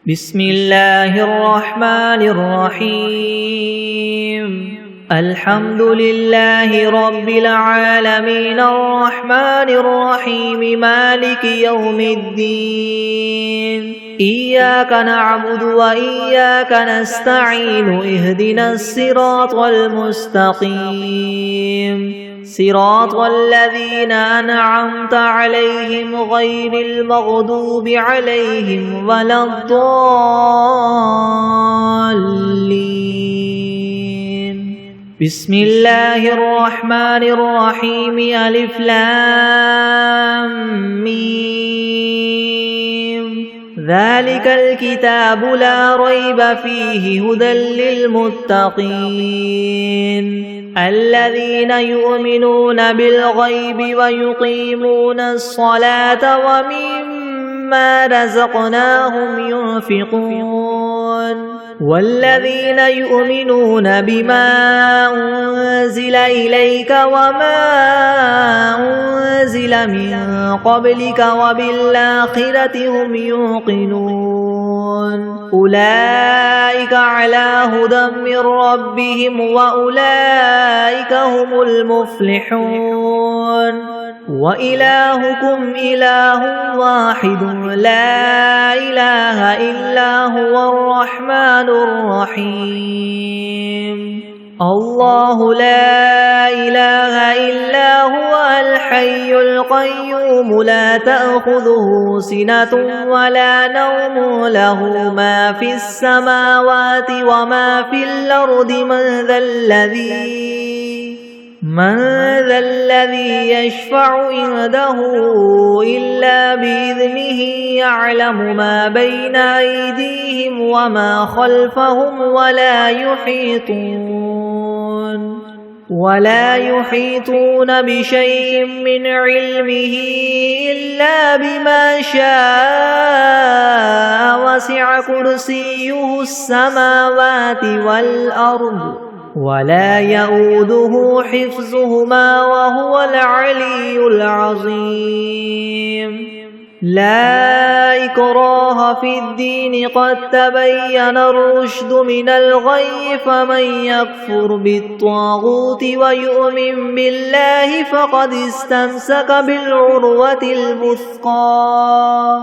بسم الله الرحمن الرحيم الحمد لله رب العالمين الرحمن الرحيم مالك يوم الدين إياك نعبد وإياك نستعين اهدنا الصراط المستقيم صراط الذين أنعمت عليهم غير المغضوب عليهم ولا الضالين بسم الله الرحمن الرحيم ألف لام ميم ذلك الكتاب لا ريب فيه هدى للمتقين الذين يؤمنون بالغيب ويقيمون الصلاة ومما رزقناهم ينفقون والذين يؤمنون بما أنزل إليك وما أنزل من قبلك وبالآخرة هم يوقنون أولئك على هدى من ربهم وأولئك هم المفلحون وإلهكم إله واحد لا إله إلا هو الرحمن الرحيم الله لا إله إلا هو الحي القيوم لا تأخذه سنة ولا نوم له ما في السماوات وما في الأرض من ذا الذي يشفع عنده إلا بإذنه يعلم ما بين أيديهم وما خلفهم ولا يحيطون بشيء من علمه إلا بما شاء وسع كرسيه السماوات والأرض ولا يؤوده حفظهما وهو العلي العظيم لا إكراه في الدين قد تبين الرشد من الغي فمن يكفر بالطاغوت ويؤمن بالله فقد استمسك بالعروة الوثقى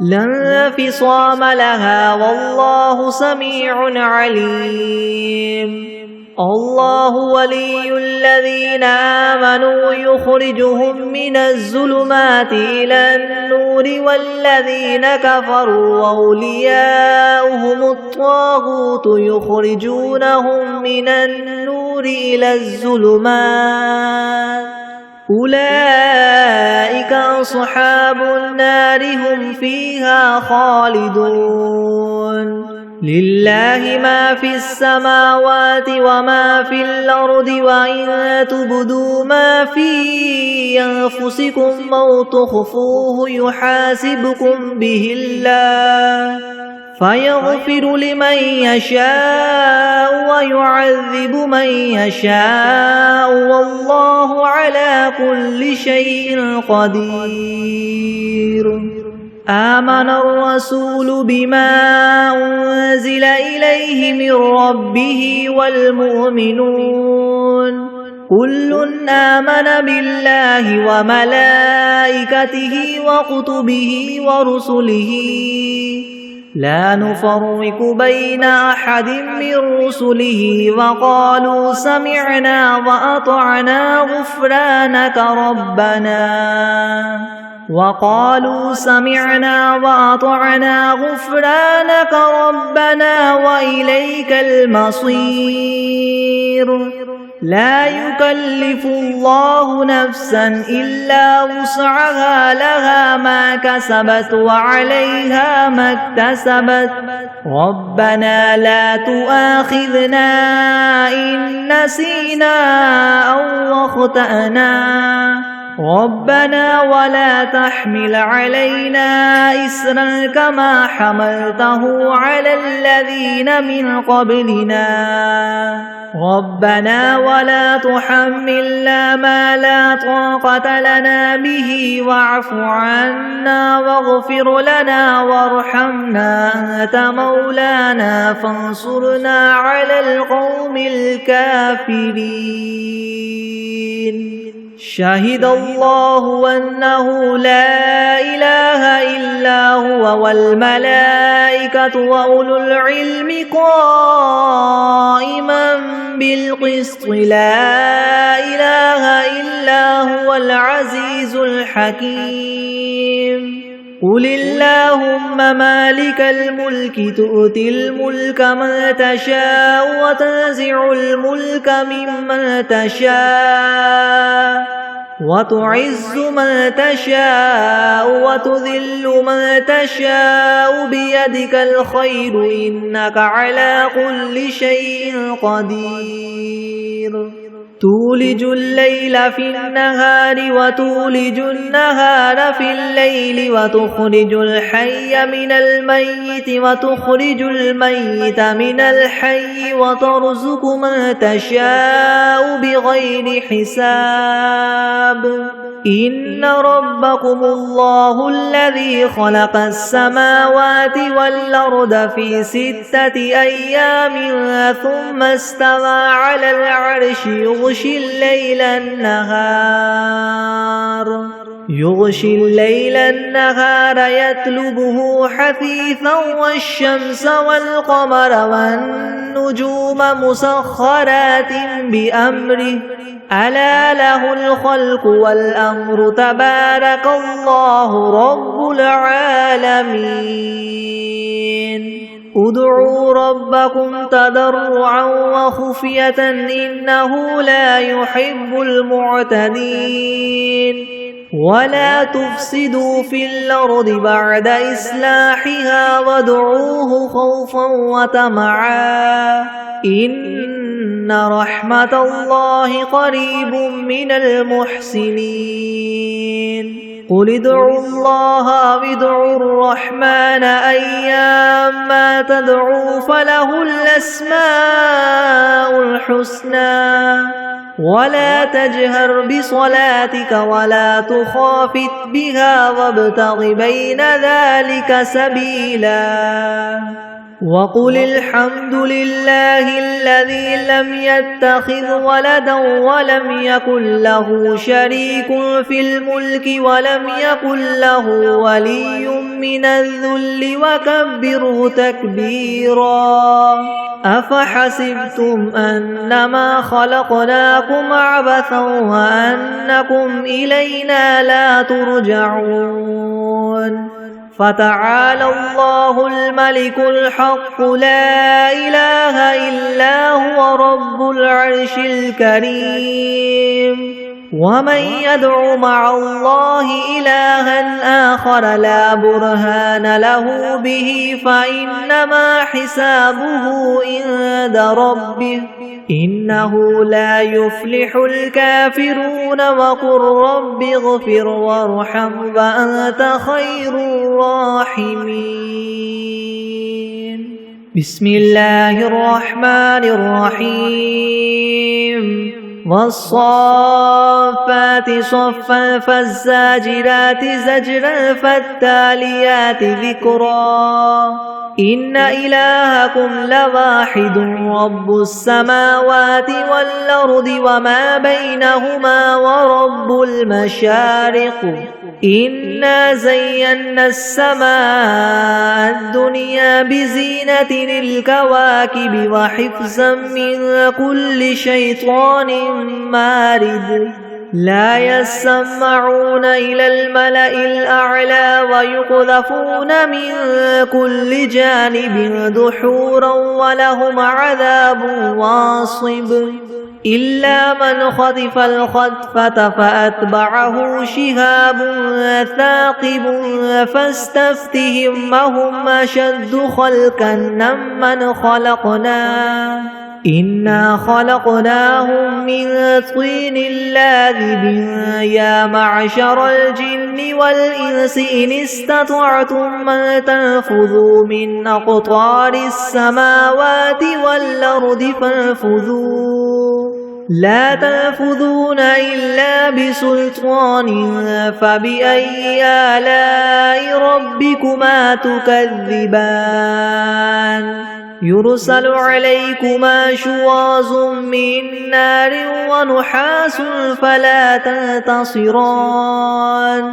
لا انفصام لها والله سميع عليم الله ولي الذين آمنوا يخرجهم من الظلمات إلى النور والذين كفروا أولياؤهم الطاغوت يخرجونهم من النور إلى الظلمات أولئك أصحاب النار هم فيها خالدون لله ما في السماوات وما في الأرض وإن تبدوا ما في أنفسكم أو تخفوه يحاسبكم به الله فيغفر لمن يشاء ويعذب من يشاء والله على كل شيء قدير آمن الرسول بما أنزل إليه من ربه والمؤمنون كل آمن بالله وملائكته وكتبه ورسله لا نفرق بين أحد من رسله وقالوا سمعنا وأطعنا غفرانك ربنا وإليك المصير لا يكلف الله نفسا إلا وسعها لها ما كسبت وعليها ما اكتسبت ربنا لا تؤاخذنا إن نسينا أو أخطأنا ربنا ولا تحمل علينا إسرا كما حملته على الذين من قبلنا ربنا ولا تحملنا ما لا طاقة لنا به واعف عنا واغفر لنا وارحمنا أنت مولانا فانصرنا على القوم الكافرين شهد الله أنه لا إله إلا هو والملائكة وأولو العلم قائما بالقسط لا إله إلا هو العزيز الحكيم قل اللهم مالك الملك تؤتي الملك من تشاء وتنزع الملك ممن تشاء وتعز من تشاء وتذل من تشاء بيدك الخير إنك على كل شيء قدير تولج الليل في النهار وتولج النهار في الليل وتخرج الحي من الميت وتخرج الميت من الحي وترزق من تشاء بغير حساب إن ربكم الله الذي خلق السماوات والأرض في 6 أيام ثم استوى على العرش يغشي الليل النهار يطلبه حثيثا والشمس والقمر والنجوم مسخرات بأمره ألا له الخلق والأمر تبارك الله رب العالمين ادعوا ربكم تضرعا وخفية إنه لا يحب المعتدين ولا تفسدوا في الأرض بعد إصلاحها وادعوه خوفا وطمعا إن رحمة الله قريب من المحسنين قل ادعوا الله أو ادعوا الرحمن أيما تدعوا فله الأسماء الحسنى ولا تجهر بصلاتك ولا تخافت بها وابتغ بين ذلك سبيلا وقل الحمد لله الذي لم يتخذ ولدا ولم يكن له شريك في الملك ولم يكن له ولي من الذل وكبره تكبيرا أفحسبتم أنما خلقناكم عبثا وأنكم إلينا لا ترجعون فتعالى الله الملك الحق لا إله إلا هو رب العرش الكريم ومن يدع مع الله إلها آخر لا برهان له به فإنما حسابه عند ربه إنه لا يفلح الكافرون وقل رب اغفر وارحم وأنت خير الراحمين بسم الله الرحمن الرحيم والصافات صفا فالزاجرات زجرا فالتاليات ذكرا إن إلهكم لواحد رب السماوات والأرض وما بينهما ورب المشارق إنا زينا السماء الدنيا بزينة الكواكب وحفظا من كل شيطان مارد لا يسمعون إلى الملأ الأعلى ويقذفون من كل جانب دحورا ولهم عذاب واصب إلا من خطف الخطفة فأتبعه شهاب ثاقب فاستفتهم هم أشد خلقا ممن خلقنا إنا خلقناهم من طين لاذب يا معشر الجن والإنس إن استطعتم أن تنفذوا من أقطار السماوات والأرض فانفذوا لا تنفذون إلا بسلطان فبأي آلاء ربكما تكذبان يرسل عليكما شواظ من نار ونحاس فلا تنتصران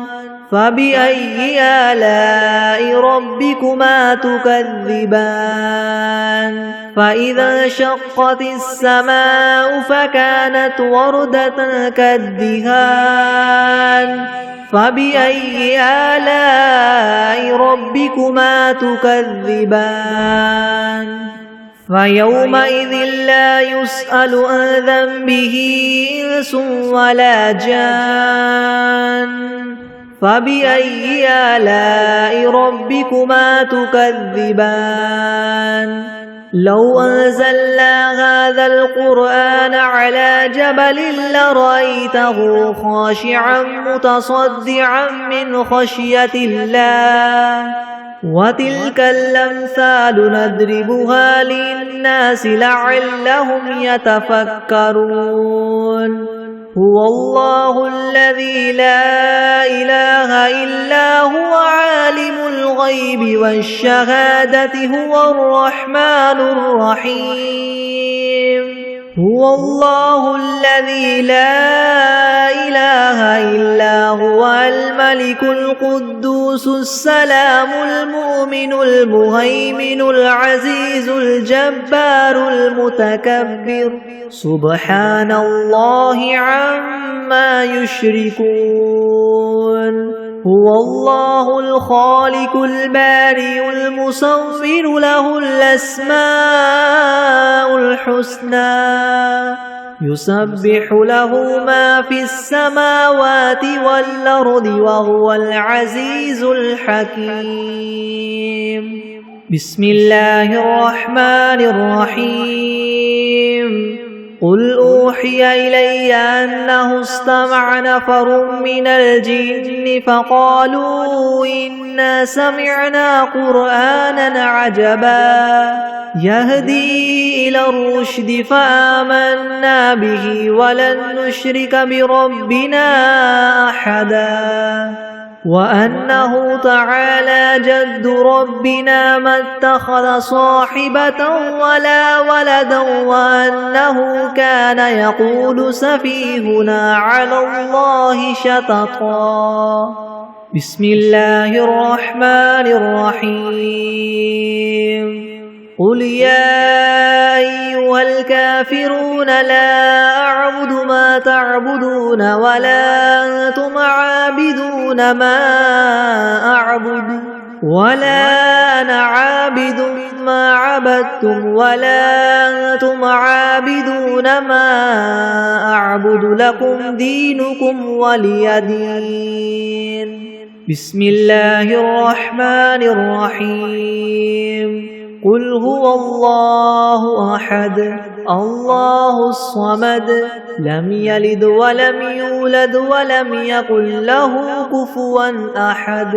فبأي آلاء ربكما تكذبان فإذا انشقت السماء فكانت وردة كالدهان فبأي آلاء ربكما تكذبان فيومئذ لا يسأل عن ذنبه إنس ولا جان فبأي آلاء ربكما تكذبان لو أنزلنا هذا القرآن على جبل لرأيته خاشعا متصدعا من خشية الله وتلك الأمثال نضربها للناس لعلهم يتفكرون هو الله الذي لا إله إلا هو عالم الغيب والشهادة هو الرحمن الرحيم هو الله الذي لا إله إلا هو الملك القدوس السلام المؤمن المهيمن العزيز الجبار المتكبر سبحان الله عما يشركون هو الله الخالق البارئ المصور له الأسماء الحسنى يسبح له ما في السماوات والأرض وهو العزيز الحكيم بسم الله الرحمن الرحيم قل أوحي إلي أنه استمع نفر من الجن فقالوا إنا سمعنا قرآنا عجبا يهدي إلى الرشد فآمنا به ولن نشرك بربنا أحدا وأنه تعالى جد ربنا ما اتخذ صاحبة ولا ولدا وأنه كان يقول سفيهنا على الله شططا بسم الله الرحمن الرحيم قل يا أيها الكافرون لا أعبد ما تعبدون ولا أنتم عابدون ما أعبد ولا أنا عابد ما عبدتم ولا أنتم عابدون ما أعبد لكم دينكم ولي دين بسم الله الرحمن الرحيم قل هو الله أحد الله الصمد لم يلد ولم يولد ولم يكن له كفوا أحد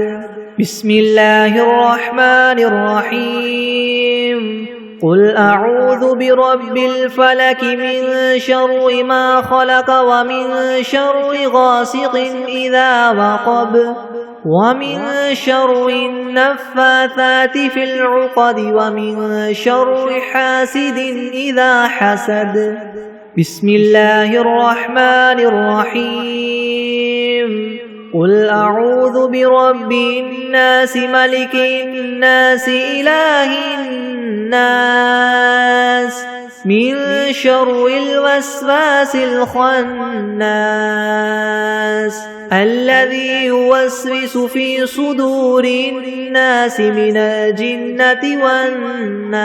بسم الله الرحمن الرحيم قل أعوذ برب الفلك من شر ما خلق ومن شر غاسق إذا وقب ومن شر النفاثات في العقد ومن شر حاسد إذا حسد بسم الله الرحمن الرحيم قل أعوذ برب الناس ملك الناس إله الناس من شر الوسواس الخناس الذي يوسوس في صدور الناس من الجنة والناس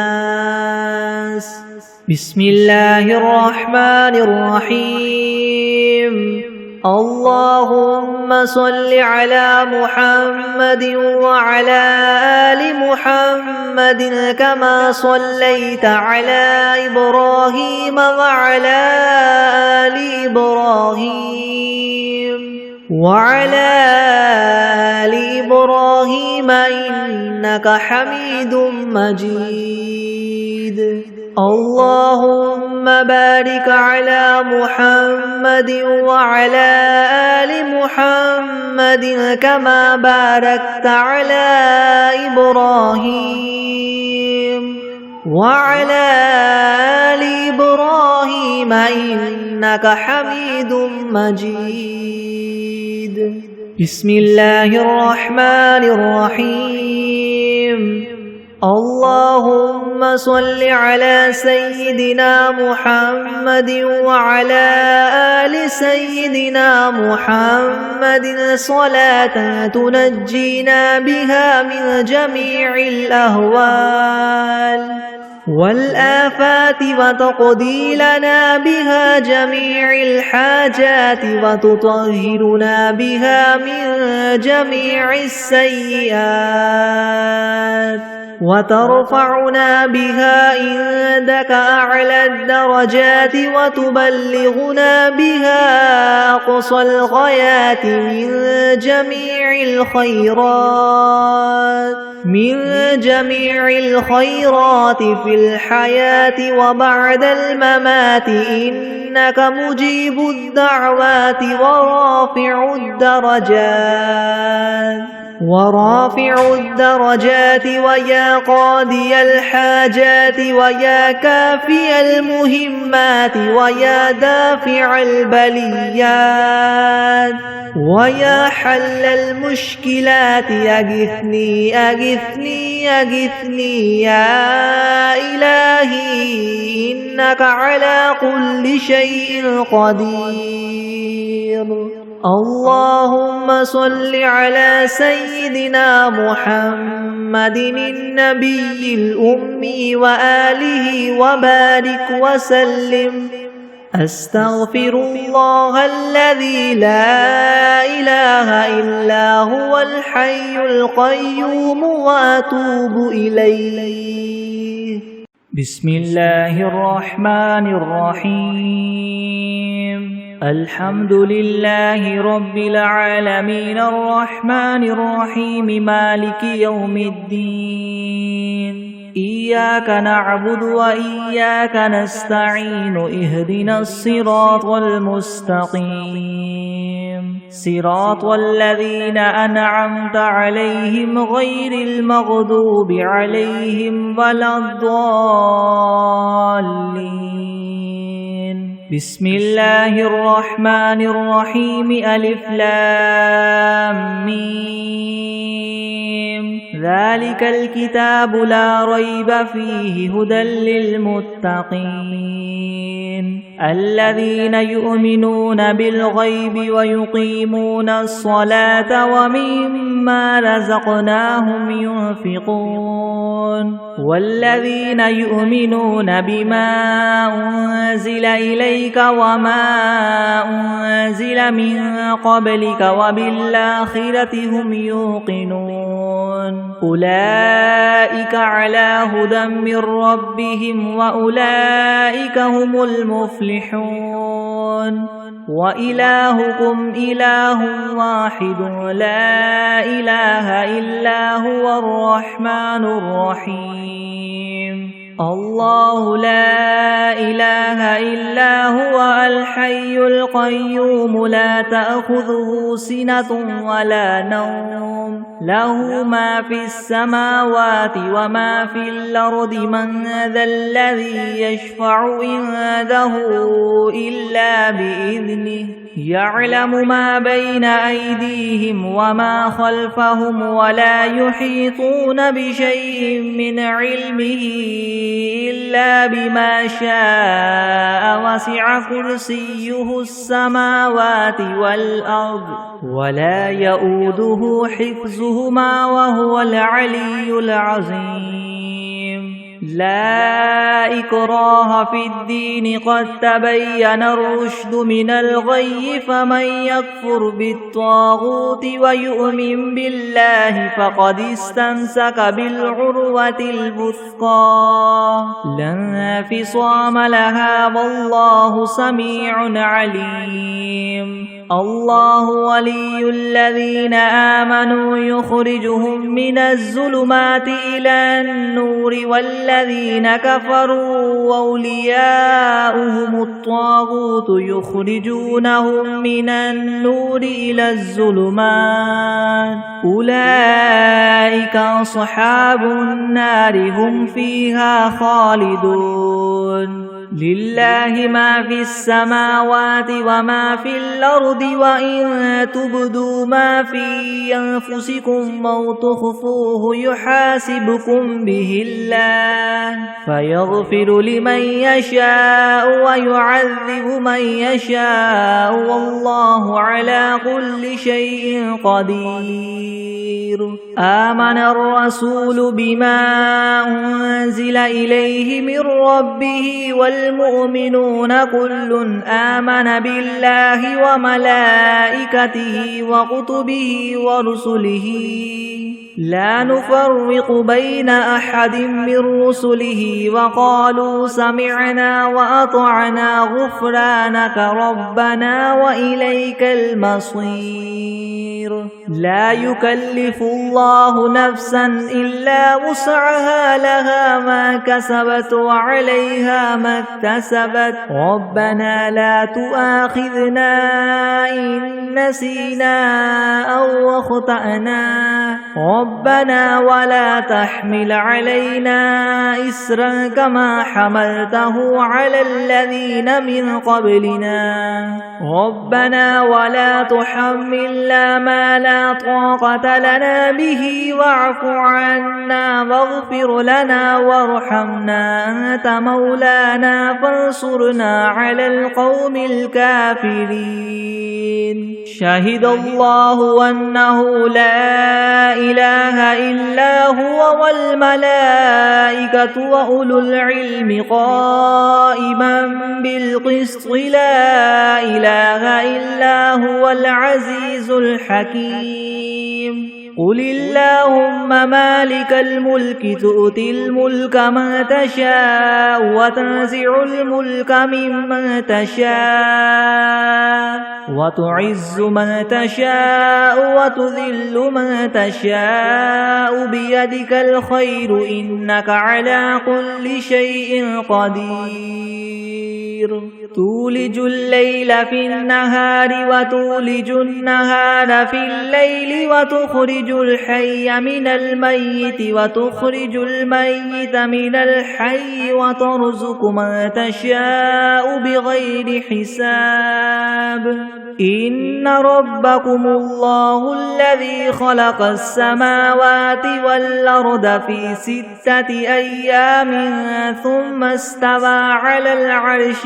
بسم الله الرحمن الرحيم اللهم صل على محمد وعلى آل محمد كما صليت على إبراهيم وعلى آل إبراهيم إنك حميد مجيد. اللهم بارك على محمد وعلى آل محمد كما باركت على إبراهيم وعلى آل إبراهيم إنك حميد مجيد. بسم الله الرحمن الرحيم. اللهم صل على سيدنا محمد وعلى آل سيدنا محمد صلاة تنجينا بها من جميع الأهوال والآفات وتقضي لنا بها جميع الحاجات وتطهرنا بها من جميع السيئات وترفعنا بها عندك أعلى الدرجات وتبلغنا بها أقصى الغايات من جميع الخيرات في الحياة وبعد الممات إنك مجيب الدعوات ورافع الدرجات ويا قاضي الحاجات ويا كافي المهمات ويا دافع البليات ويا حل المشكلات أغثني أغثني أغثني يا إلهي إنك على كل شيء قدير. اللهم صل على سيدنا محمد النبي الأمي وآله وبارك وسلم. أستغفر الله الذي لا إله إلا هو الحي القيوم وأتوب إليه. بسم الله الرحمن الرحيم. الحمد لله رب العالمين الرحمن الرحيم مالك يوم الدين. إياك نعبد وإياك نستعين اهدنا الصراط المستقيم صراط الذين أنعمت عليهم غير المغضوب عليهم ولا الضالين. بسم الله الرحمن الرحيم. ألف لام ميم. ذلك الكتاب لا ريب فيه هدى للمتقين الذين يؤمنون بالغيب ويقيمون الصلاة ومما رزقناهم ينفقون والذين يؤمنون بما أنزل إليك وما أنزل من قبلك وبالآخرة هم يوقنون أولئك على هدى من ربهم وأولئك هم المفلحون. وإلهكم إله واحد لا إله إلا هو الرحمن الرحيم. الله لا إله إلا هو الحي القيوم لا تأخذه سنة ولا نوم له ما في السماوات وما في الأرض من ذا الذي يشفع عنده إلا بإذنه يعلم ما بين أيديهم وما خلفهم ولا يحيطون بشيء من علمه إلا بما شاء وسع كرسيه السماوات والأرض ولا يؤوده حفظهما وهو العلي العظيم. لا إكراه في الدين قد تبين الرشد من الغي فمن يكفر بالطاغوت ويؤمن بالله فقد استمسك بالعروة الوثقى لا انفصام لها والله سميع عليم الله ولي الذين آمنوا يخرجهم من الظلمات إلى النور والذين كفروا أولياؤهم الطاغوت يخرجونهم من النور إلى الظلمات أولئك أصحاب النار هم فيها خالدون لله ما في السماوات وما في الأرض وإن تبدوا ما في أنفسكم أو تخفوه يحاسبكم به الله فيغفر لمن يشاء ويعذب من يشاء والله على كل شيء قدير آمن الرسول بما أنزل إليه من ربه والمؤمنون كل آمن بالله وملائكته وكتبه ورسله لا نفرق بين أحد من رسله وقالوا سمعنا وأطعنا غفرانك ربنا وإليك المصير لا يكلف الله نفسا إلا وسعها لها ما كسبت وعليها ما اكتسبت ربنا لا تؤاخذنا إن نسينا أو أخطأنا ربنا ولا تحمل علينا إسرا كما حملته على الذين من قبلنا ربنا ولا تحملنا ما لا طاقة لنا به واعف عنا واغفر لنا وارحمنا أنت مولانا فانصرنا على القوم الكافرين شهد الله أنه لا إله إلا هو والملائكة وأولو العلم قائما بالقسط لا إله إلا هو العزيز الحكيم قل اللهم مالك الملك تؤتي الملك من تشاء وتنزع الملك ممن تشاء وتعز من تشاء وتذل من تشاء بيدك الخير إنك على كل شيء قدير تولج الليل في النهار وتولج النهار في الليل وتخرج الحي من الميت وتخرج الميت من الحي وترزق من تشاء بغير حساب إن ربكم الله الذي خلق السماوات والأرض في 6 أيام ثم استوى على العرش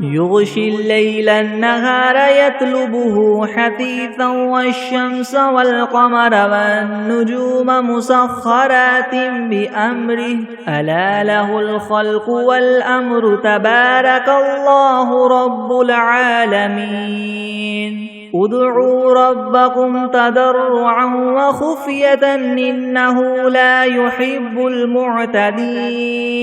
يغشي الليل النهار يطلبه حثيثا والشمس والقمر والنجوم مسخرات بأمره ألا له الخلق والأمر تبارك الله رب العالمين ادعوا ربكم تضرعا وخفية إنه لا يحب المعتدين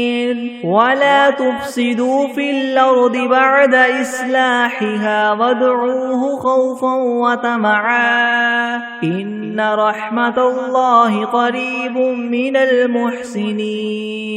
ولا تفسدوا في الأرض بعد إصلاحها وادعوه خوفا وطمعا إن رحمة الله قريب من المحسنين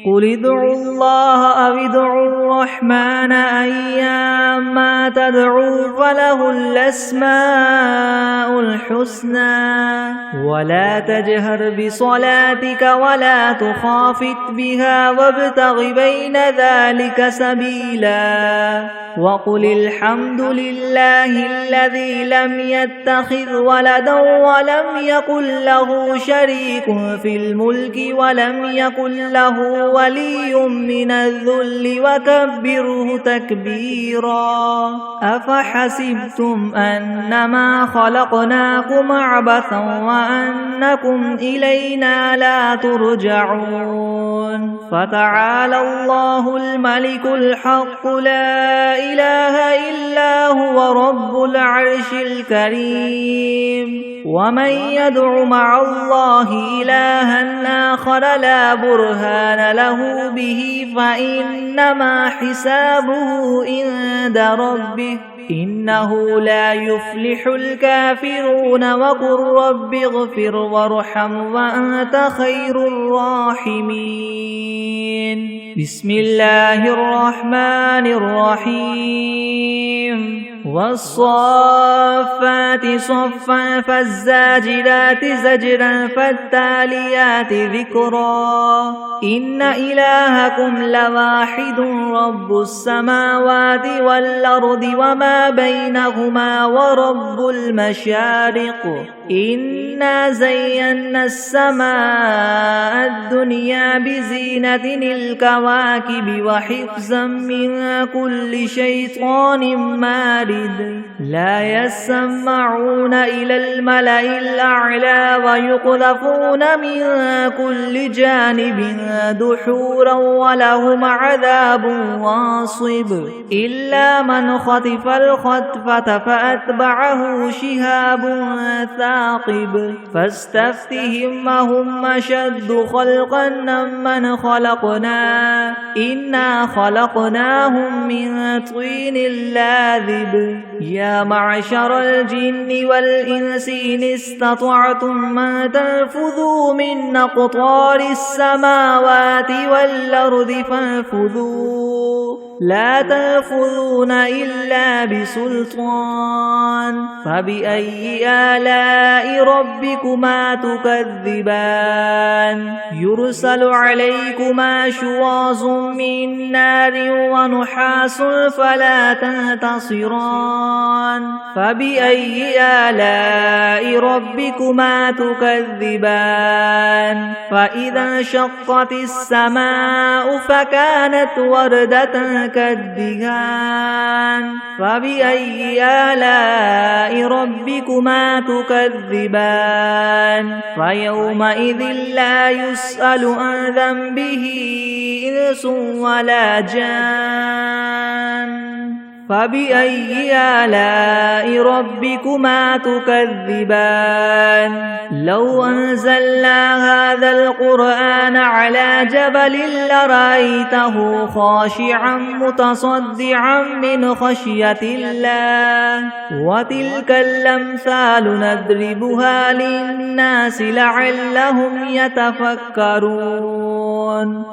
قل ادعوا الله أو ادعوا الرحمن أيما تدعوا فله الأسماء الحسنى ولا تجهر بصلاتك ولا تخافت بها وابتغ بين ذلك سبيلا وقل الحمد لله الذي لم يتخذ ولدا ولم يكن له شريك في الملك ولم يكن له ولي من الذل وكبره تكبيرا أفحسبتم أنما خلقناكم عبثا وأنكم إلينا لا ترجعون فتعالى الله الملك الحق لا إله إلا هو رب العرش الكريم ومن يدع مع الله إلها آخر لا برهان له به فإنما حسابه عند ربه إنه لا يفلح الكافرون وقل رب اغفر وارحم وأنت خير الراحمين بسم الله الرحمن الرحيم والصافات صفا فالزاجرات زجرا فالتاليات ذكرا إن إلهكم لواحد رب السماوات والأرض وما بينهما ورب المشارق إنا زينا السماء الدنيا بزينة الكواكب وحفظا من كل شيطان مارد لا يسمعون إلى الملأ الأعلى ويقذفون من كل جانب دحورا ولهم عذاب واصب إلا من خطف الخطفة فأتبعه شهاب ثاقب فاستفتهم أهم أشد خلقا ممن خلقنا إنا خلقناهم من طين لاذب يا معشر الجن والإنس إن استطعتم أن تنفذوا من أقطار السماوات والأرض فانفذوا لا تنفذون إلا بسلطان فبأي آلاء ربكما تكذبان يرسل عليكما شواظ من نار ونحاس فلا تنتصران فبأي آلاء ربكما تكذبان فإذا انشقت السماء فكانت وردة كالدهان فبأي آلاء ربكما تكذبان فيومئذ لا يسأل عن ذنبه إنس ولا جان فبأي آلاء ربكما تكذبان لو أنزلنا هذا القرآن على جبل لرأيته خاشعا متصدعا من خشية الله وتلك الأمثال نضربها للناس لعلهم يتفكرون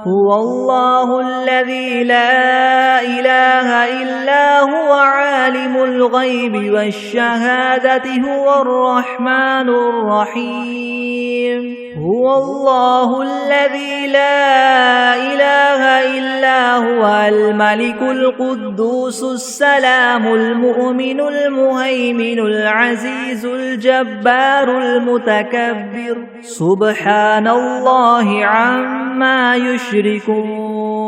هو الله الذي لا إله إلا هو عالم الغيب والشهادة هو الرحمن الرحيم هو الله الذي لا إله إلا هو الملك القدوس السلام المؤمن المهيمن العزيز الجبار المتكبر سبحان الله عما يشركون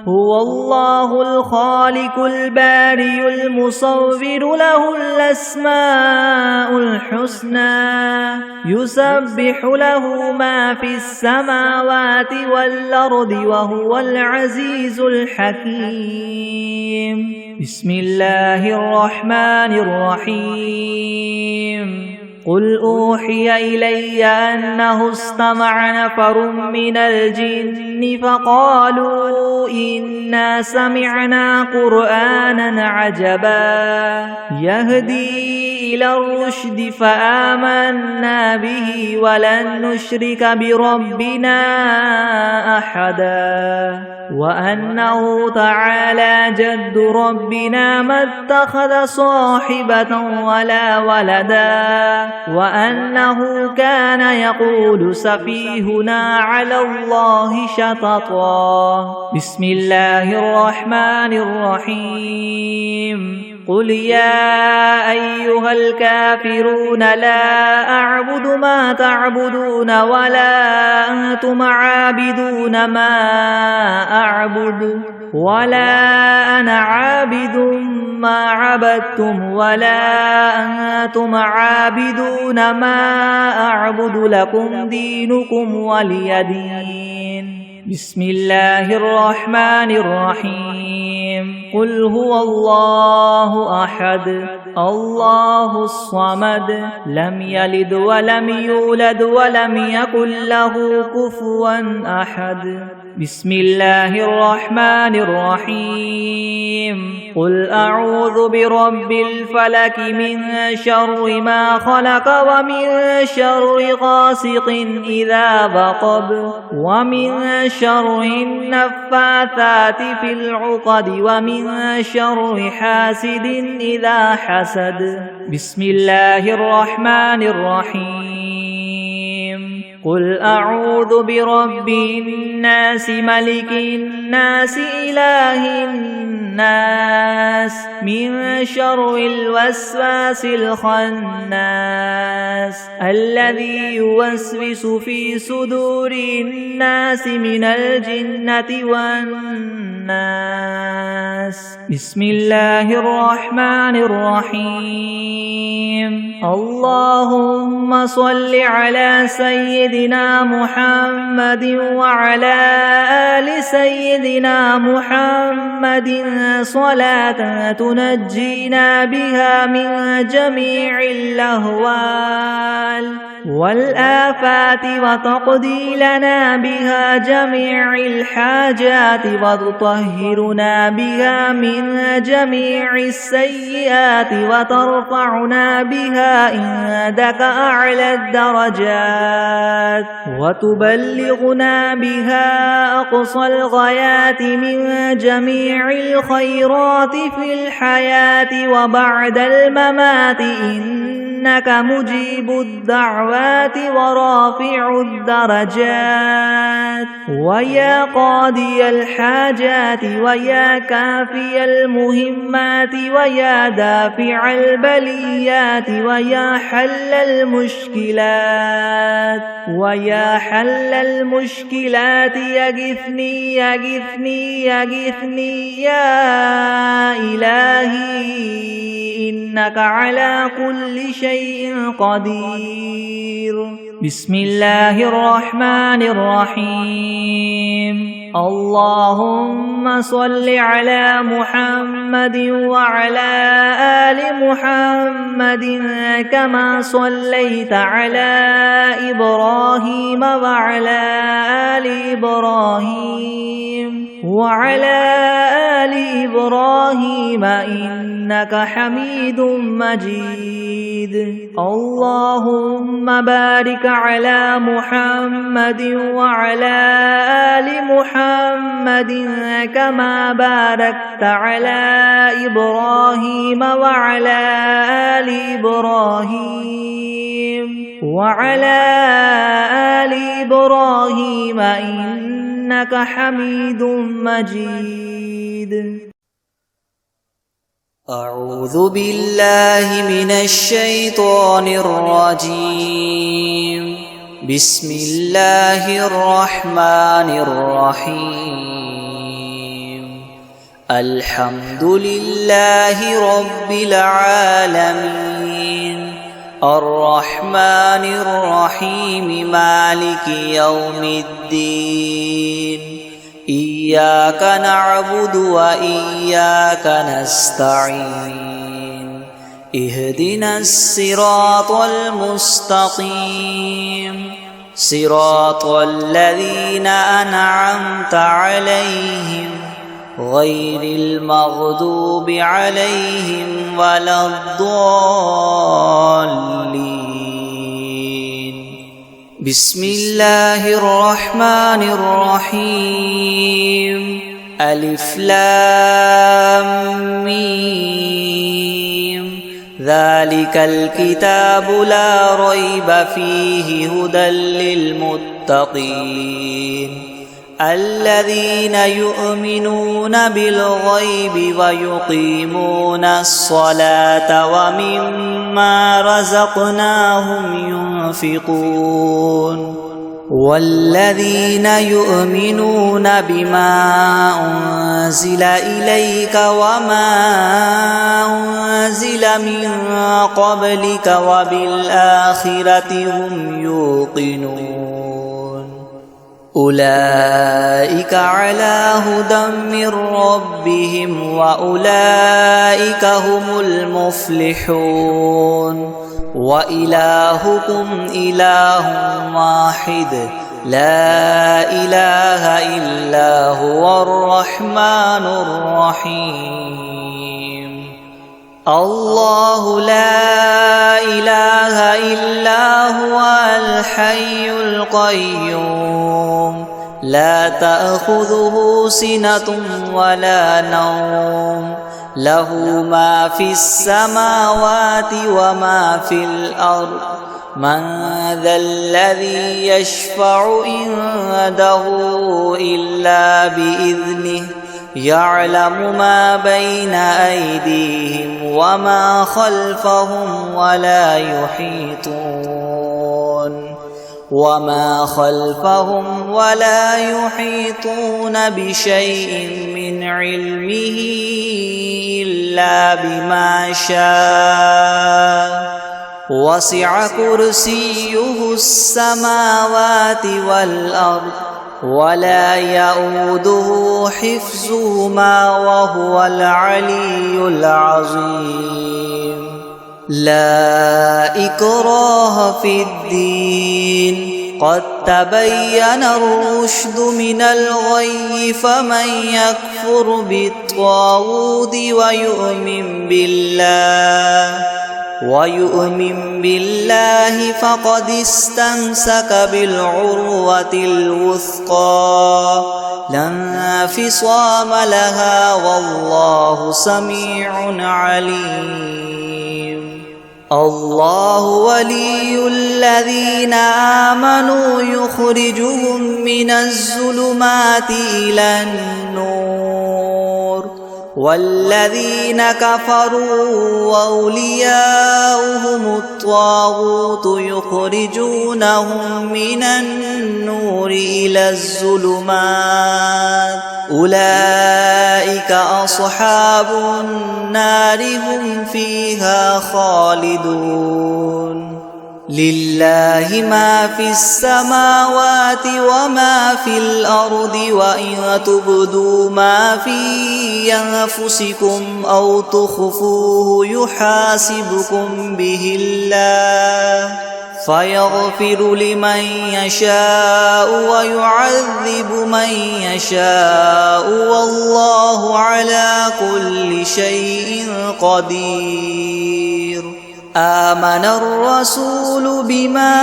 هو الله الخالق البارئ المصور له الأسماء الحسنى يسبح له ما في السماوات والأرض وهو العزيز الحكيم بسم الله الرحمن الرحيم قل أوحي إلي أنه استمع نفر من الجن فقالوا إنا سمعنا قرآنا عجبا يهدي إلى الرشد فآمنا به ولن نشرك بربنا أحدا وأنه تعالى جد ربنا ما اتخذ صاحبة ولا ولدا وأنه كان يقول سفيهنا على الله شططا. بسم الله الرحمن الرحيم. قل يا أيها الكافرون لا أعبد ما تعبدون ولا أنتم عابدون ما أعبد ولا أنا عابد ما عبدتم ولا أنتم عابدون ما أعبد لكم دينكم ولي دين. بسم الله الرحمن الرحيم. قل هو الله أحد الله الصمد لم يلد ولم يولد ولم يكن له كفوا أحد. بسم الله الرحمن الرحيم. قل أعوذ برب الفلك من شر ما خلق ومن شر غاسق إذا وقب ومن شر النفاثات في العقد ومن شر حاسد إذا حسد. بسم الله الرحمن الرحيم. قل أعوذ برب الناس ملك الناس إله الناس من شر الوسواس الخناس الذي يوسوس في صدور الناس من الجنة والناس. بسم الله الرحمن الرحيم. اللهم صل على سيدنا محمد وعلى آل سيدنا محمد صلاة تنجينا بها من جميع الأهوال والآفات وتقضي لنا بها جميع الحاجات وتطهرنا بها من جميع السيئات وترفعنا بها عندك أعلى الدرجات وتبلغنا بها أقصى الغايات من جميع الخيرات في الحياة وبعد الممات إنك مجيب الدعوات ورافع الدرجات ويا قاضي الحاجات ويا كافي المهمات ويا دافع البليات ويا حل المشكلات ويا حل المشكلات يغثني يغثني يغثني يا إلهي إنك على كل شيء قدير. بسم الله الرحمن الرحيم. اللهم صل على محمد وعلى آل محمد كما صليت على إبراهيم وعلى آل إبراهيم وعلى آل إبراهيم إنك حميد مجيد. اللهم بارك على محمد وعلى آل محمد كما باركت على إبراهيم وعلى آل إبراهيم وعلى آل إبراهيم إنك حميد مجيد. أعوذ بالله من الشيطان الرجيم. بسم الله الرحمن الرحيم. الحمد لله رب العالمين الرحمن الرحيم مالك يوم الدين إياك نعبد وإياك نستعين اهدنا الصراط المستقيم صراط الذين أنعمت عليهم غير المغضوب عليهم ولا الضالين. بسم الله الرحمن الرحيم ألف لام ميم ذلك الكتاب لا ريب فيه هدى للمتقين الذين يؤمنون بالغيب ويقيمون الصلاة ومما رزقناهم ينفقون والذين يؤمنون بما أنزل إليك وما أنزل من قبلك وبالآخرة هم يوقنون أولئك على هدى من ربهم وأولئك هم المفلحون وإلهكم إله واحد لا إله إلا هو الرحمن الرحيم الله لا إله إلا هو الحي القيوم لا تأخذه سنة ولا نوم له ما في السماوات وما في الأرض من ذا الذي يشفع عنده إلا بإذنه يعلم ما بين أيديهم وما خلفهم ولا يحيطون بشيء من علمه إلا بما شاء وسع كرسيه السماوات والأرض ولا يؤوده حفظهما وهو العلي العظيم لا إكراه في الدين قد تبين الرشد من الغي فمن يكفر بالطاغوت ويؤمن بالله فقد استمسك بالعروة الوثقى لا انفصام لها والله سميع عليم الله ولي الذين آمنوا يخرجهم من الظلمات إلى النور والذين كفروا أولياؤهم الطاغوت يخرجونهم من النور إلى الظلمات أولئك أصحاب النار هم فيها خالدون لله ما في السماوات وما في الأرض وإن تبدوا ما في أنفسكم أو تخفوه يحاسبكم به الله فيغفر لمن يشاء ويعذب من يشاء والله على كل شيء قدير آمن الرسول بما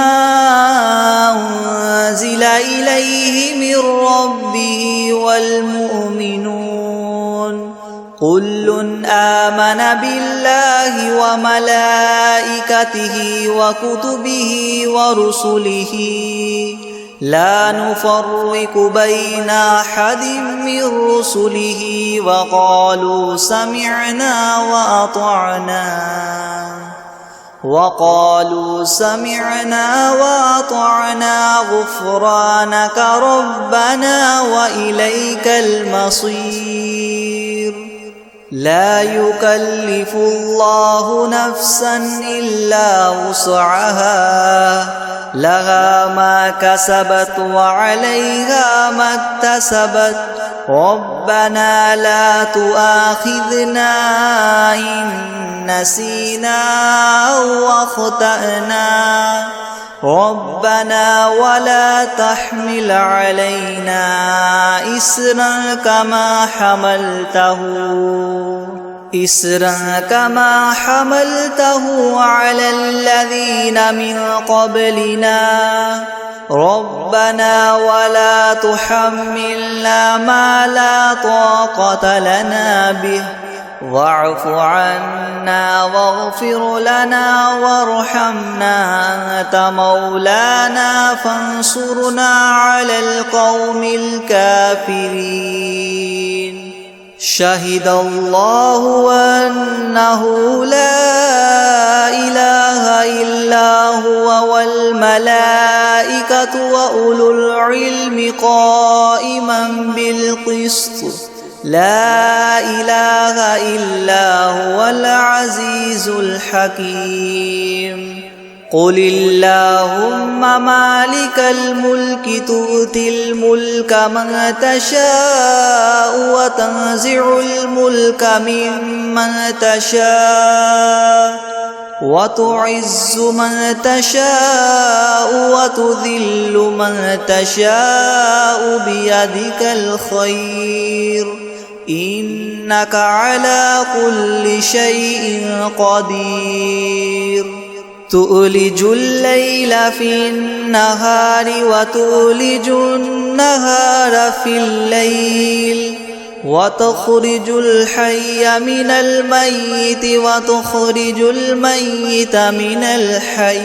أنزل إليه من ربه والمؤمنون كل آمن بالله وملائكته وكتبه ورسله لا نفرق بين أحد من رسله وقالوا سمعنا وأطعنا غفرانك ربنا وإليك المصير لا يكلف الله نفسا إلا وسعها لها ما كسبت وعليها ما اكتسبت ربنا لا تؤاخذنا إن نسينا أو أخطأنا ربنا ولا تحمل علينا إسرا كما حملته على الذين من قبلنا ربنا ولا تحملنا ما لا طاقة لنا به واعف عنا واغفر لنا وارحمنا أنت مولانا فانصرنا على القوم الكافرين شهد الله أنه لا إله إلا هو والملائكة وأولو العلم قائما بالقسط لا إله إلا هو العزيز الحكيم قل اللهم مالك الملك تؤتي الملك من تشاء وتنزع الملك ممن تشاء وتعز من تشاء وتذل من تشاء بيدك الخير إنك على كل شيء قدير تؤلج الليل في النهار وتؤلج النهار في الليل وتخرج الحي من الميت وتخرج الميت من الحي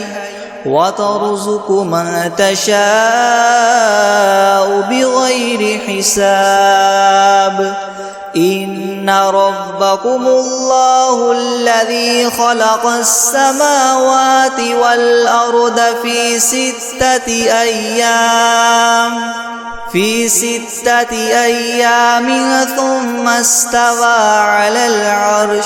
وترزق من تشاء بغير حساب إن ربكم الله الذي خلق السماوات والأرض في 6 أيام ثم استوى على العرش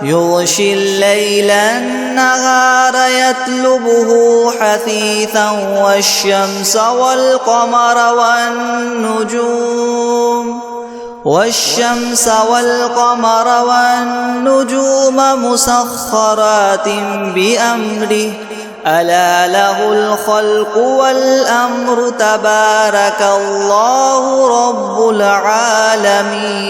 يغشي الليل النهار يطلبه حثيثا والشمس والقمر والنجوم مسخرات بأمره ألا له الخلق والأمر تبارك الله رب العالمين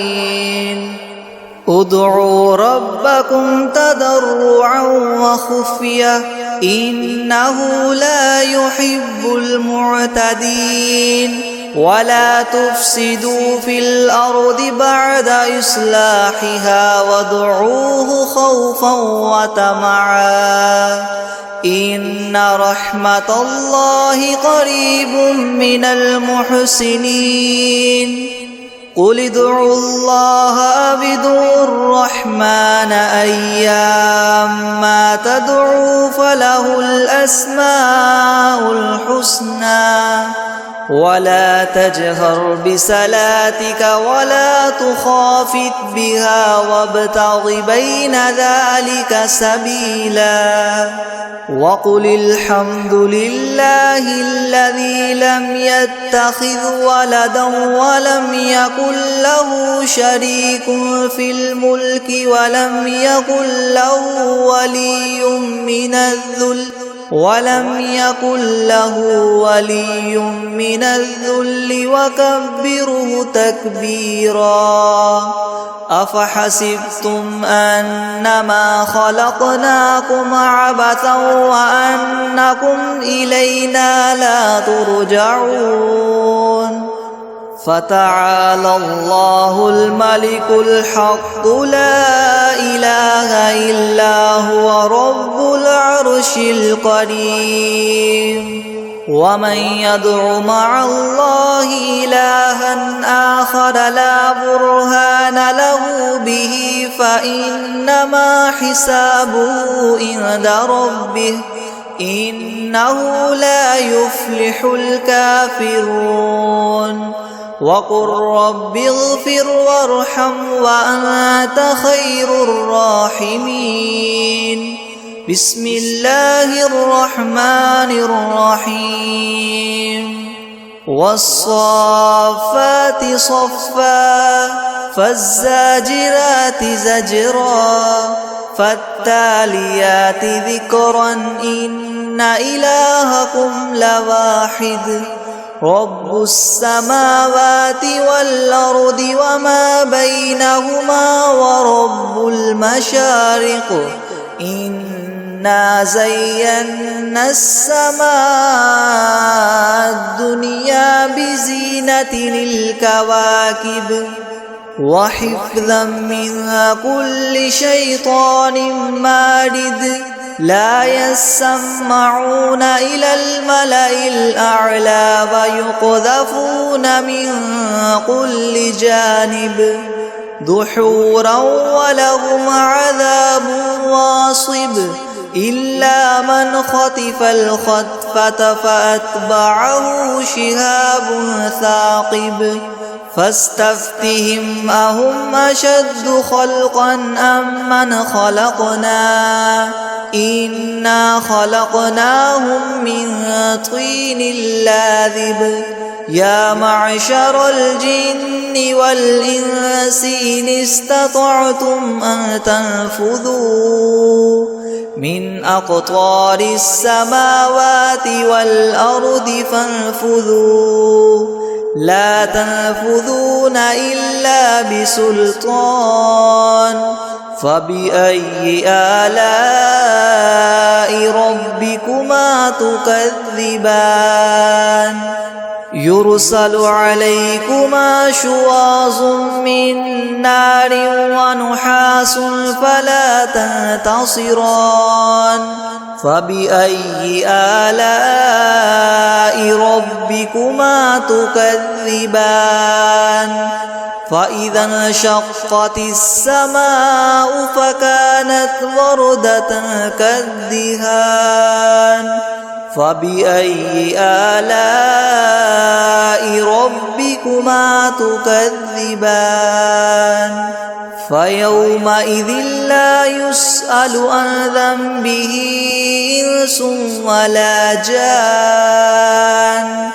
ادعوا ربكم تضرعا وخفية إنه لا يحب المعتدين ولا تفسدوا في الأرض بعد إصلاحها وادعوه خوفا وطمعا إن رحمة الله قريب من المحسنين قل ادعوا الله أو ادعوا الرحمن أيما تدعوا فله الأسماء الحسنى ولا تجهر بصلاتك ولا تخافت بها وابتغ بين ذلك سبيلا وقل الحمد لله الذي لم يتخذ ولدا ولم يكن له شريك في الملك ولم يكن له ولي من الذل وكبره تكبيرا أفحسبتم أنما خلقناكم عبثا وأنكم إلينا لا ترجعون فتعالى الله الملك الحق لا إله إلا هو رب العرش الكريم ومن يدع مع الله إلها آخر لا برهان له به فإنما حسابه عند ربه إنه لا يفلح الكافرون وقل رب اغفر وارحم وأنت خير الراحمين بسم الله الرحمن الرحيم والصافات صفا فالزاجرات زجرا فالتاليات ذكرا إن إلهكم لواحد رب السماوات والأرض وما بينهما ورب المشارق إنه إنا زينا السماء الدنيا بزينة الكواكب وحفظا من كل شيطان مارد لا يسمعون إلى الملأ الأعلى ويقذفون من كل جانب دحورا ولهم عذاب واصب إلا من خطف الخطفة فأتبعه شهاب ثاقب فاستفتهم أهم أشد خلقا أم من خلقنا إنا خلقناهم من طين لاذب يا معشر الجن والإنس إن استطعتم أن تنفذوا من أقطار السماوات والأرض فانفذوا لا تنفذون إلا بسلطان فبأي آلاء ربكما تكذبان يرسل عليكما شواظ من نار ونحاس فلا تنتصران فبأي آلاء ربكما تكذبان فإذا انشقت السماء فكانت وردة كالدهان فبأي آلاء ربكما تكذبان فيومئذ لا يسأل عن ذنبه إنس ولا جان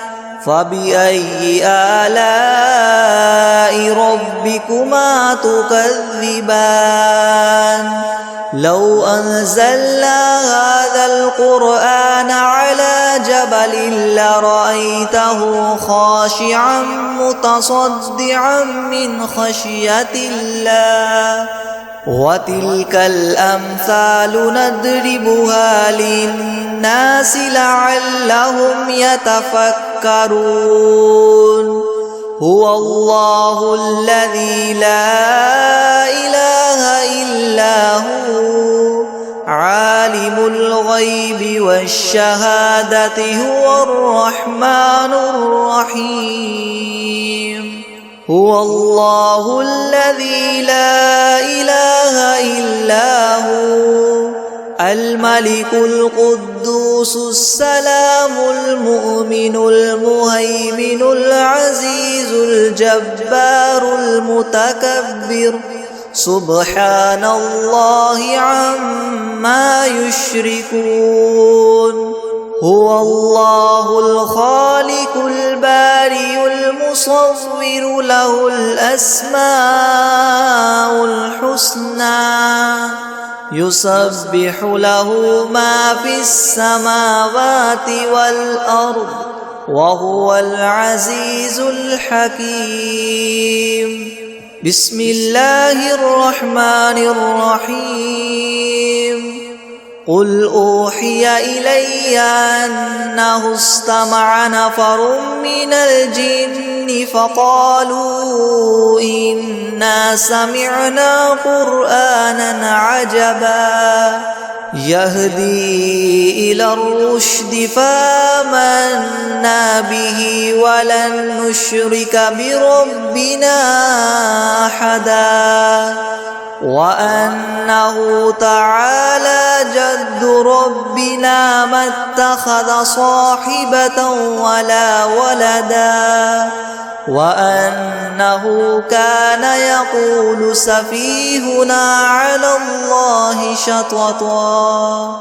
فبأي آلاء ربكما تكذبان لو أنزلنا هذا القرآن على جبل لرأيته خاشعا متصدعا من خشية الله وتلك الأمثال نضربها للناس لعلهم يتفكرون هو الله الذي لا إله إلا هو عالم الغيب والشهادة هو الرحمن الرحيم هو الله الذي لا إله إلا هو الملك القدوس السلام المؤمن المهيمن العزيز الجبار المتكبر سبحان الله عما يشركون هو الله الخالق البارئ المصور له الأسماء الحسنى يسبح له ما في السماوات والأرض وهو العزيز الحكيم بسم الله الرحمن الرحيم قل أوحي إلي أنه استمع نفر من الجن فقالوا إنا سمعنا قرآنا عجبا يهدي إلى الرشد فآمنا به ولن نشرك بربنا أحدا وأنه تعالى جد ربنا ما اتخذ صاحبة ولا ولدا وأنه كان يقول سفيهنا على الله شططا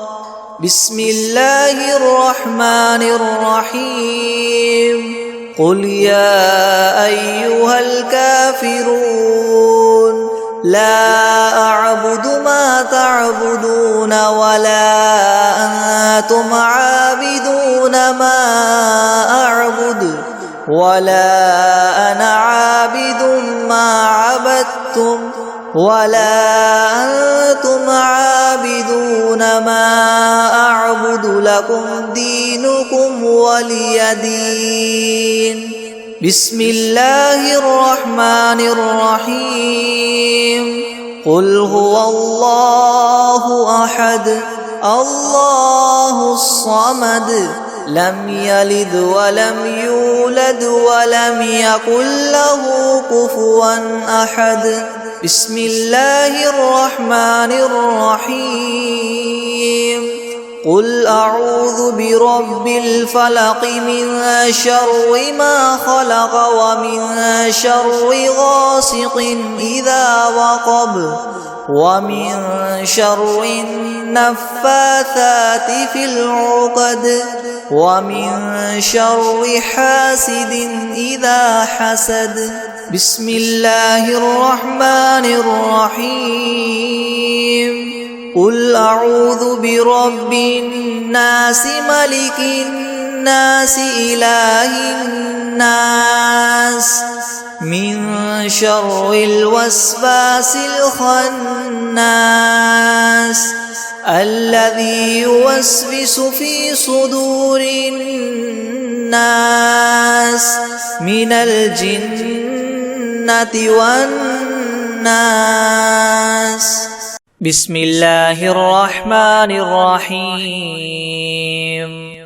بسم الله الرحمن الرحيم قل يا أيها الكافرون لا أعبد ما تعبدون ولا أنتم عابدون ما أعبد ولا أنا عابد ما عبدتم ولا أنتم عابدون ما أعبد لكم دينكم ولي دين بسم الله الرحمن الرحيم قل هو الله أحد الله الصمد لم يلد ولم يولد ولم يكن له كفوا أحد بسم الله الرحمن الرحيم قل أعوذ برب الفلق من شر ما خلق ومن شر غاسق إذا وقب ومن شر النفاثات في العقد ومن شر حاسد إذا حسد بسم الله الرحمن الرحيم قل أعوذ برب الناس ملك الناس إله الناس من شر الوسواس الخناس الذي يوسوس في صدور الناس من الجنة والناس بسم الله الرحمن الرحيم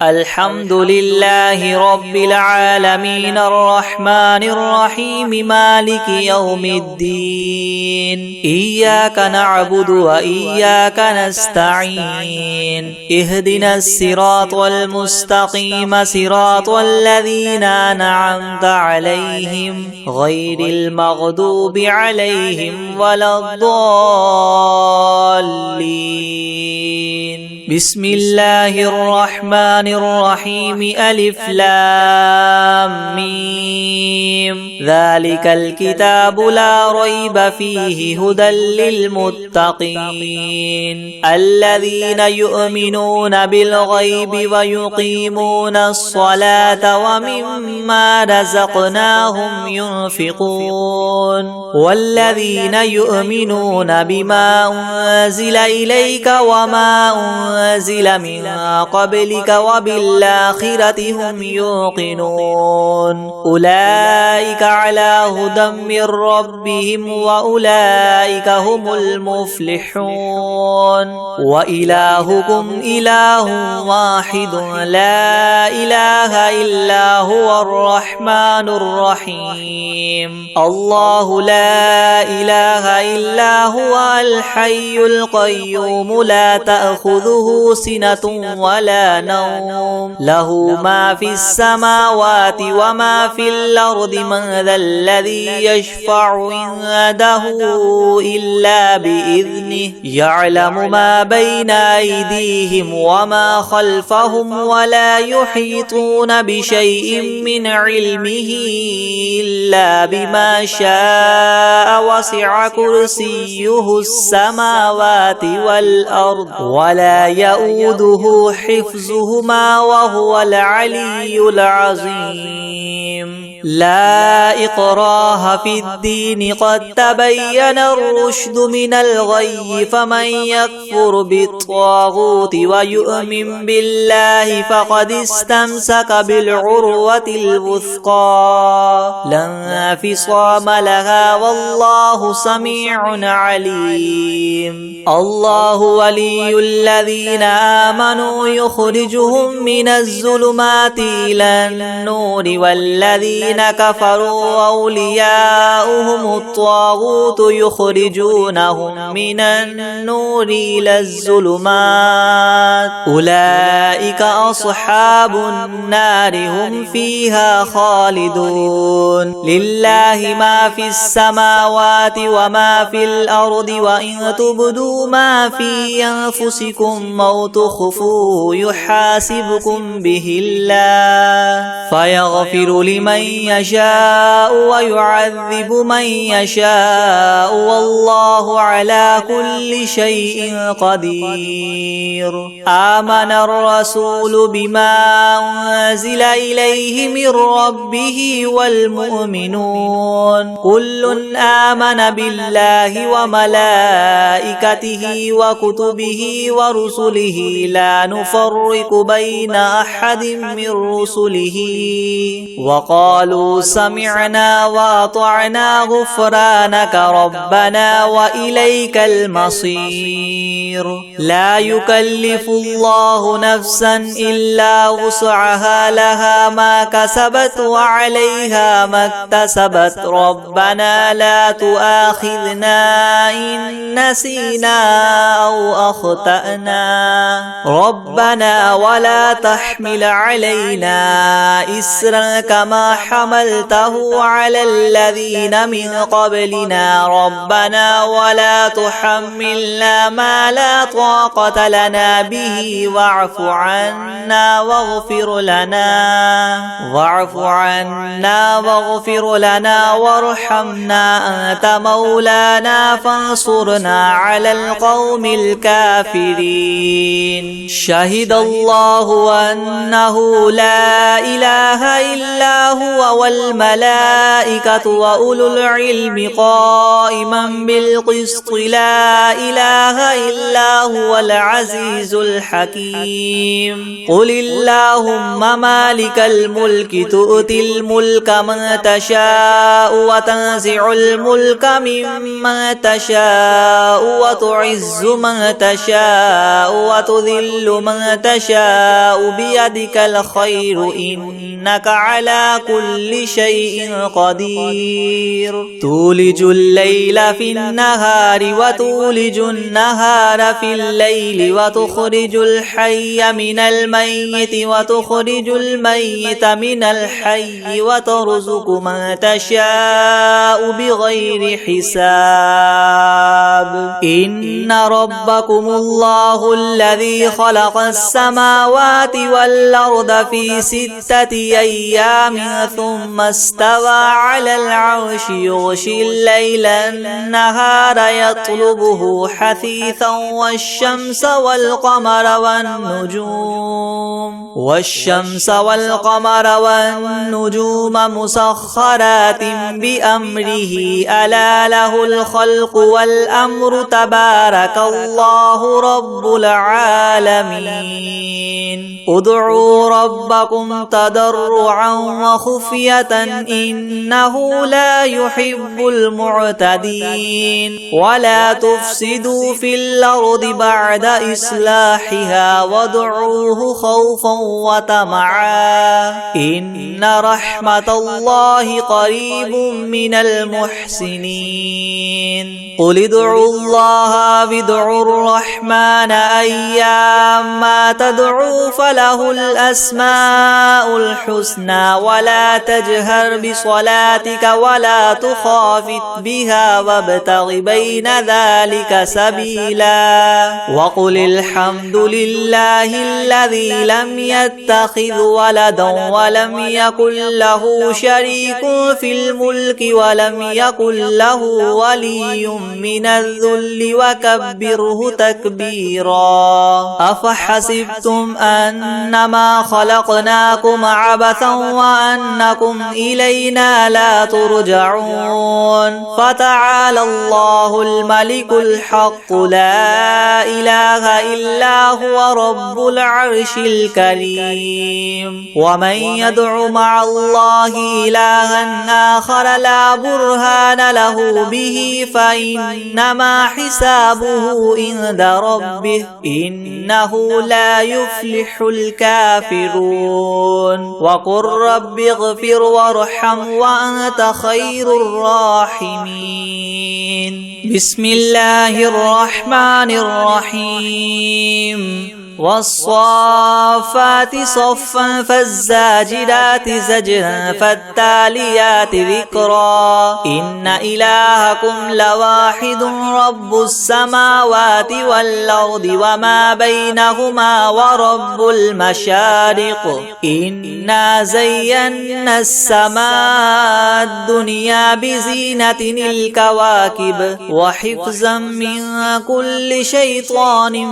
الحمد لله رب العالمين الرحمن الرحيم مالك يوم الدين إياك نعبد وإياك نستعين اهدنا الصراط المستقيم صراط الذين أنعمت عليهم غير المغضوب عليهم ولا الضالين بسم الله الرحمن الرحيم ألف لام ميم ذلك الكتاب لا ريب فيه هدى للمتقين الذين يؤمنون بالغيب ويقيمون الصلاة ومما رزقناهم ينفقون والذين يؤمنون بما أنزل إليك وما أنزل من قبلك وبالآخرة هم يوقنون أولئك على هدى من ربهم وأولئك هم المفلحون وإلهكم إله واحد لا إله إلا هو الرحمن الرحيم الله لا إله إلا هو الحي القيوم لا تأخذه سنة ولا نوم له ما في السماوات وما في الأرض من ذا الذي يشفع عنده إلا بإذنه يعلم ما بين أيديهم وما خلفهم ولا يحيطون بشيء من علمه إلا بما شاء وسع كرسيه السماوات والأرض ولا يؤوده حفظهما وهو العلي العظيم لا إكراه في الدين قد تبين الرشد من الغي فمن يكفر بالطاغوت ويؤمن بالله فقد استمسك بالعروة الوثقى لا انفصام لها والله سميع عليم الله ولي الذين آمنوا يخرجهم من الظلمات إلى النور والذين كفروا أولياؤهم الطاغوت يخرجونهم من النور إلى الظلمات أولئك أصحاب النار هم فيها خالدون لله ما في السماوات وما في الأرض وإن تبدوا ما في أنفسكم أو تخفوه يحاسبكم به الله فيغفر لمن يشاء ويعذب من يشاء والله على كل شيء قدير. آمن الرسول بما أنزل إليه من ربه والمؤمنون كل آمن بالله وملائكته وكتبه ورسله لا نفرق بين أحد من رسله وقالوا سمعنا وأطعنا غفرانك ربنا وإليك المصير. لا يكلف الله نفسا إلا وسعها لها ما كسبت وعليها ما اكتسبت ربنا لا تؤاخذنا إن نسينا أو أخطأنا ربنا ولا تحمل علينا إسرا كما حملته على الذين من قبلنا ربنا ولا تحملنا ما لا طاقة لنا به واعف عنا واغفر لنا وارحمنا أنت مولانا فانصرنا على القوم الكافرين. شهد الله أنه لا إله إلا هو والملائكة وأولو العلم قائما بالقسط لا إله إلا هو العزيز الحكيم. قل اللهم مالك الملك تؤتي الملك من تشاء وتنزع الملك ممن تشاء وتعز من تشاء وتذل من تشاء بيدك الخير إنك على كل شيء قدير. تولج الليل في النهار وتولج النهار في الليل وتخرج الحي من الميت وتخرج الميت من الحي وترزق من تشاء بغير حساب. إن ربكم الله الذي خلق السماوات والأرض في 6 أيام ثم استوى على العرش يغشي الليل النهار يطلبه حثيثا والشمس والقمر والنجوم مسخرات بأمره ألا له الخلق والأمر تبارك الله رب العالمين. ادعوا ربكم تضرعا وخفية إنه لا يحب المعتدين. ولا تفسدوا في الأرض بعد إصلاحها وادعوه خوفا وطمعا إن رحمة الله قريب من المحسنين. قل ادعوا الله وادعوا الرحمن أيما تدعوا فله الأسماء الحسنى ولا تجهر بصلاتك ولا تخافت بها وابتغ بين ذلك سبيلا. وقل الحمد لله الذي لم يتخذ ولدا ولم يكن له شريك في الملك ولم يكن له ولي من الذل وكبره تكبيرا. أفحسبتم أنما خلقناكم عبثا وأنكم إلينا لا ترجعون. فتعالى الله الملك الحق لا إله إلا هو رب العرش الكريم. ومن يدع مع الله إلها آخر لا برهان له به فإنما حسابه عند ربه إنه لا يفلح الكافرون. وقل رب اغفر وارحم وأنت خير الراحمين. بسم الله الرحمن الرحيم. والصافات صفا فالزاجرات زجرا فالتاليات ذكرا إن إلهكم لواحد رب السماوات والأرض وما بينهما ورب المشارق إنا زينا السماء الدنيا بزينة الكواكب وحفظا من كل شيطان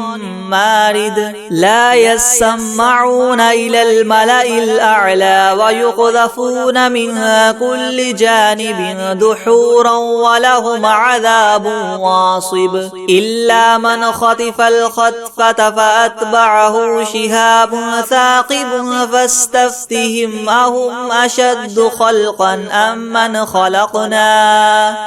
مارد لا يسمعون إلى الملأ الأعلى ويقذفون من كل جانب دحورا ولهم عذاب واصب إلا من خطف الخطفة فأتبعه شهاب ثاقب فاستفتهم أهم أشد خلقا أم من خلقنا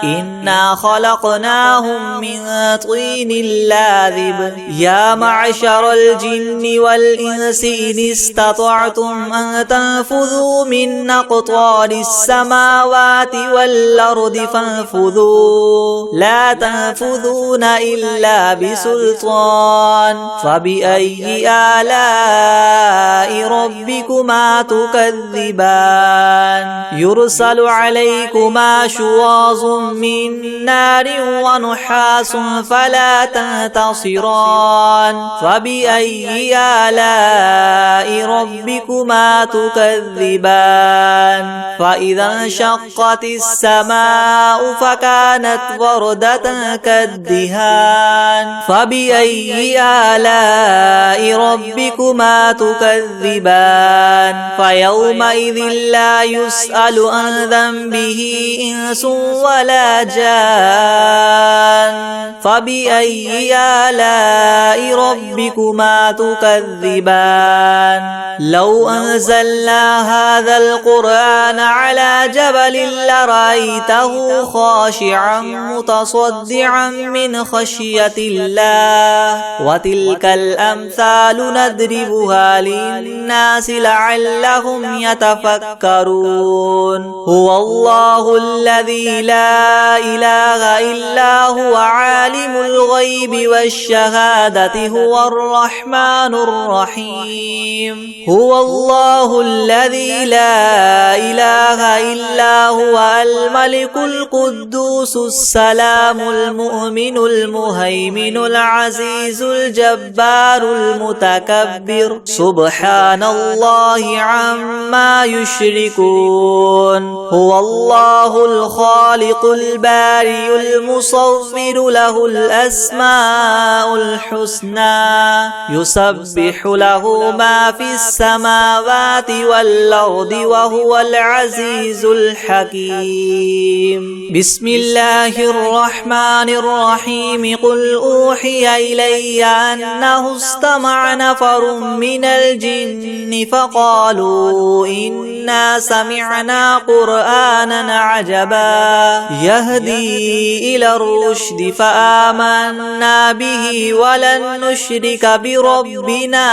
إنا خلقناهم من طين لاذب يا معشر الجن والإنس إن استطعتم أن تنفذوا من أقطار السماوات والأرض فانفذوا لا تنفذون إلا بسلطان فبأي آلاء ربكما تكذبان يرسل عليكما شواظ من نار ونحاس فلا تنتصران فبأي آلاء ربكما تكذبان فإذا انشقت السماء فكانت وردة كالدهان فبأي آلاء ربكما تكذبان فيومئذ لا يسأل عن ذنبه إنس ولا جان فبأي آلاء ربكما تكذبان لو أنزلنا هذا القرآن على جبل لرأيته خاشعا متصدعا من خشية الله وتلك الأمثال نضربها للناس لعلهم يتفكرون هو الله الذي لا إله إلا هو عالم الغيب والشهادة هو الرحمن الرحيم هو الله الذي لا إله إلا هو الملك القدوس السلام المؤمن المهيمن العزيز الجبار المتكبر سبحان الله عما يشركون هو الله الخالق البارئ المصور له الأسماء الحسنى يسبح له ما في السماوات والأرض وهو العزيز الحكيم بسم الله الرحمن الرحيم قل أوحي إلي أنه استمع نفر من الجن فقالوا إنا سمعنا قرآنا عجبا يهدي إلى الرشد فآمنا به ولن نشرك بربنا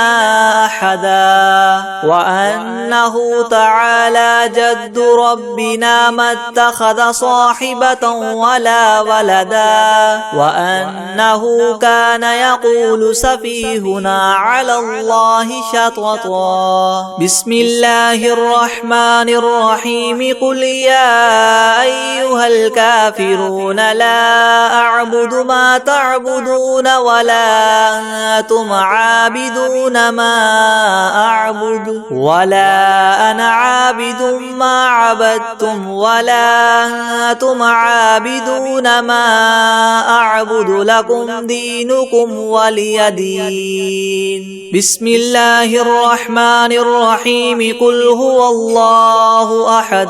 أحدا وأنه تعالى جد ربنا ما اتخذ صاحبة ولا ولدا وأنه كان يقول سفيهنا على الله شططا بسم الله الرحمن الرحيم قل يا أيها الكافرون لا أعبد ما تعبدون ولا أنتم عابدون ما أعبد ولا أنا عابد ما عبدتم ولا أنتم عابدون ما أعبد لكم دينكم ولي دين بسم الله الرحمن الرحيم قل هو الله أحد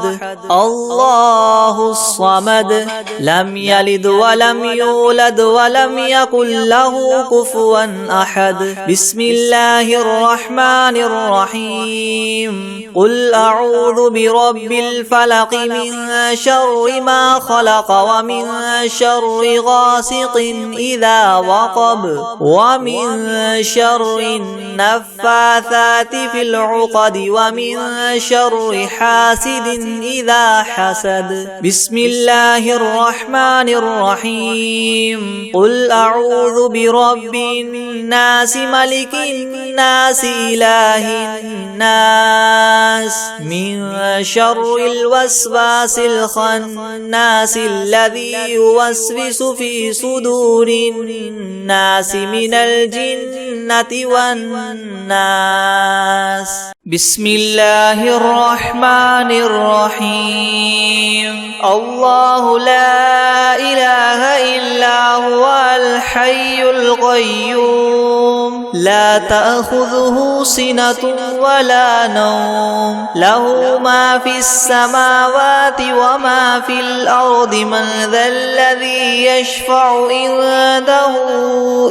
الله الصمد لم يلد ولم يولد ولم يكن له كفوا أحد بسم الله الرحمن الرحيم قل أعوذ برب الفلق من شر ما خلق ومن شر غاسق إذا وقب ومن شر النفاثات في العقد ومن شر حاسد إذا حسد. بسم الله الرحمن الرحيم. قل أعوذ برب الناس ملك الناس إله الناس من شر الوسواس الخناس الذي يوسوس في صدور الناس من الجنة والناس. بسم الله الرحمن الرحيم. الله لا إله إلا هو الحي القيوم لا تأخذه سنة ولا نوم له ما في السماوات وما في الأرض. من ذا الذي يشفع عنده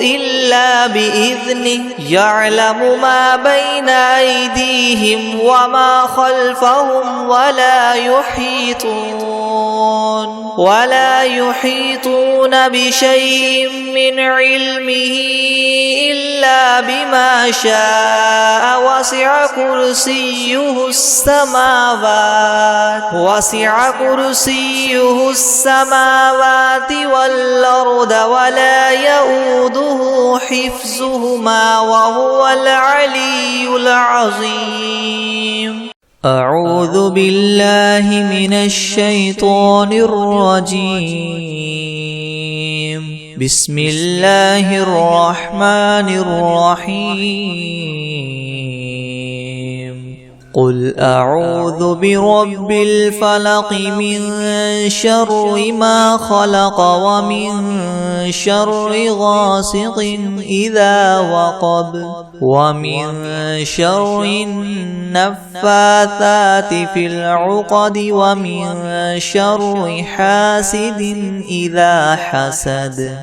إلا بإذنه يعلم ما بين أيديهم وما خلفهم ولا يحيطون بشيء من علمه إلا بما شاء. وسع كرسيه السماوات والأرض ولا يؤوده حفظهما وهو العلي العظيم. أعوذ بالله من الشيطان الرجيم. بسم الله الرحمن الرحيم. قل أعوذ برب الفلق من شر ما خلق ومن شر غاسق إذا وقب ومن شر النفاثات في العقد ومن شر حاسد إذا حسد.